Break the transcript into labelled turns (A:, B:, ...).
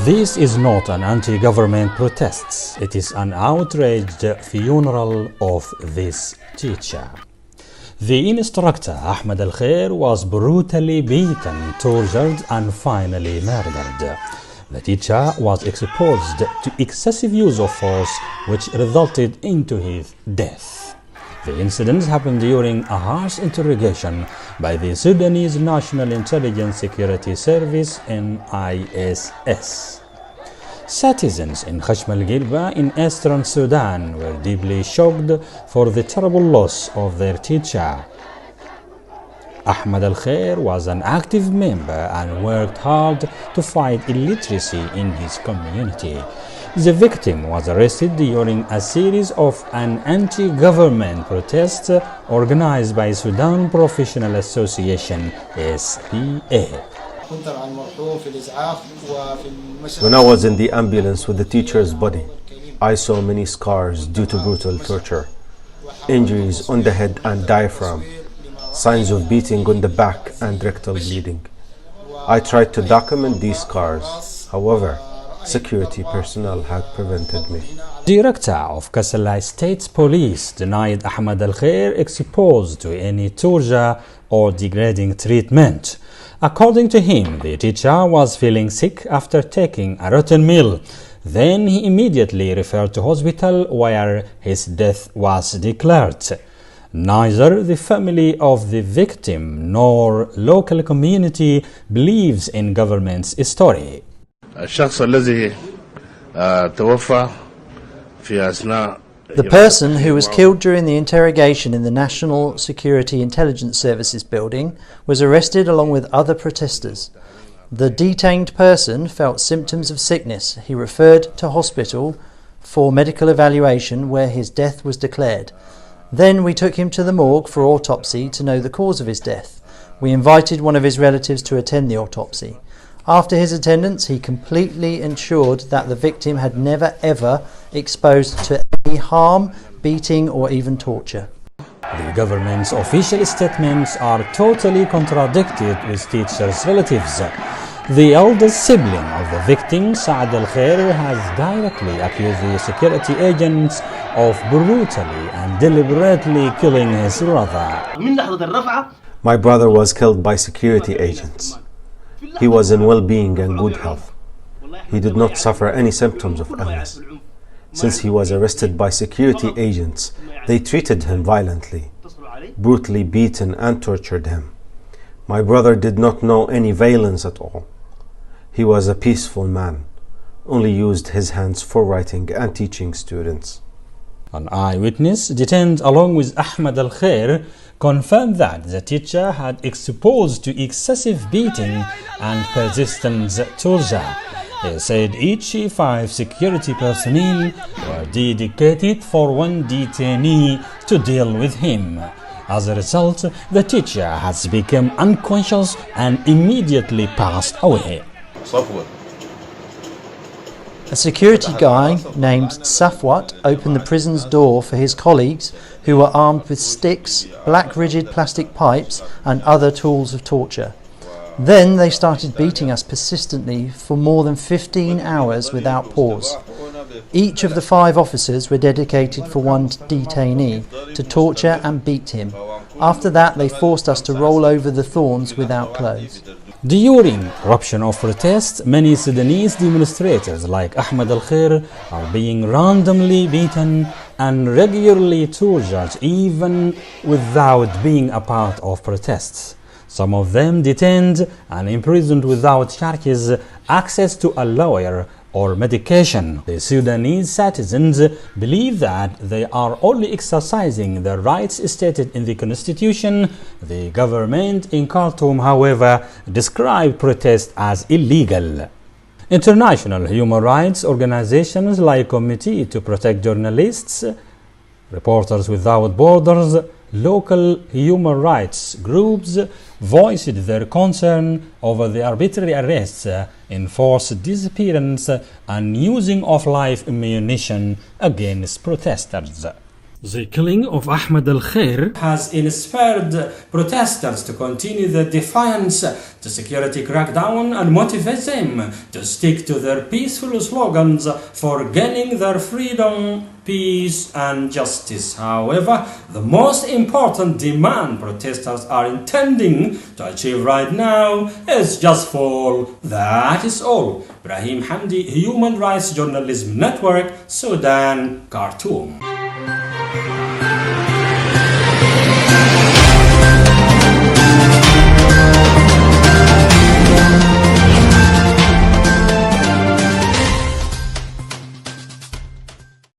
A: This is not an anti-government protest. It is an outraged funeral of this teacher. The instructor, Ahmed al Khair, was brutally beaten, tortured, and finally murdered. The teacher was exposed to excessive use of force, which resulted into his death. The incident happened during a harsh interrogation by the Sudanese National Intelligence Security Service (NISS). Citizens in H.R.J.N in eastern Sudan were deeply shocked for the terrible loss of their teacher. Ahmed al Khair was an active member and worked hard to fight illiteracy in his community. The victim was arrested during a series of an anti-government protest organized by Sudan Professional Association (SPA).
B: When I was in the ambulance with the teacher's body, I saw many scars due to brutal torture, injuries on the head and diaphragm, signs of beating on the back and rectal bleeding. I tried to document these scars. However, security personnel had prevented me.
A: Director of Kassala State Police denied Ahmed al Khair exposed to any torture or degrading treatment. According to him, the teacher was feeling sick after taking a rotten meal. Then he immediately referred to hospital where his death was declared. Neither the family of the victim nor local community believes in government's story.
C: The person who was killed during the interrogation in the National Security Intelligence Services building was arrested along with other protesters. The detained person felt symptoms of sickness. He referred to hospital for medical evaluation where his death was declared. Then we took him to the morgue for autopsy to know the cause of his death. We invited one of his relatives to attend the autopsy. After his attendance, he completely ensured that the victim had never ever exposed to any harm, beating or even torture.
A: The government's official statements are totally contradicted with teachers' relatives. The eldest sibling of the victim, Ahmed al Khair, has directly accused the security agents of brutally and deliberately killing his brother.
B: My brother was killed by security agents. He was in well-being and good health. He did not suffer any symptoms of illness. Since he was arrested by security agents, they treated him violently, brutally beaten and tortured him. My brother did not know any violence at all. He was a peaceful man, only used his hands for writing and teaching students.
A: An eyewitness detained along with Ahmed al Khair confirmed that the teacher had exposed to excessive beating and persistent torture. He said each 5 security personnel were dedicated for one detainee to deal with him. As a result, the teacher has become unconscious and immediately passed away.
C: A security guy named Safwat opened the prison's door for his colleagues who were armed with sticks, black rigid plastic pipes and other tools of torture. Then they started beating us persistently for more than 15 hours without pause. Each of the 5 officers were dedicated for one detainee to torture and beat him. After that, they forced us to roll over the thorns without clothes.
A: During eruption of protests, many Sudanese demonstrators like Ahmed al Khair are being randomly beaten and regularly tortured even without being a part of protests. Some of them detained and imprisoned without charges, access to a lawyer or medication. The Sudanese citizens believe that they are only exercising their rights stated in the constitution. The government in Khartoum, however, described protest as illegal. International human rights organizations like Committee to Protect Journalists, Reporters Without Borders, local human rights groups voiced their concern over the arbitrary arrests, enforced disappearance and using of live ammunition against protesters. The killing of Ahmed al Khair has inspired protesters to continue their defiance to security crackdown and motivate them to stick to their peaceful slogans for gaining their freedom, peace and justice. However, the most important demand protesters are intending to achieve right now is just fall. That is all. Ibrahim Hamdi, Human Rights Journalism Network, Sudan, Khartoum.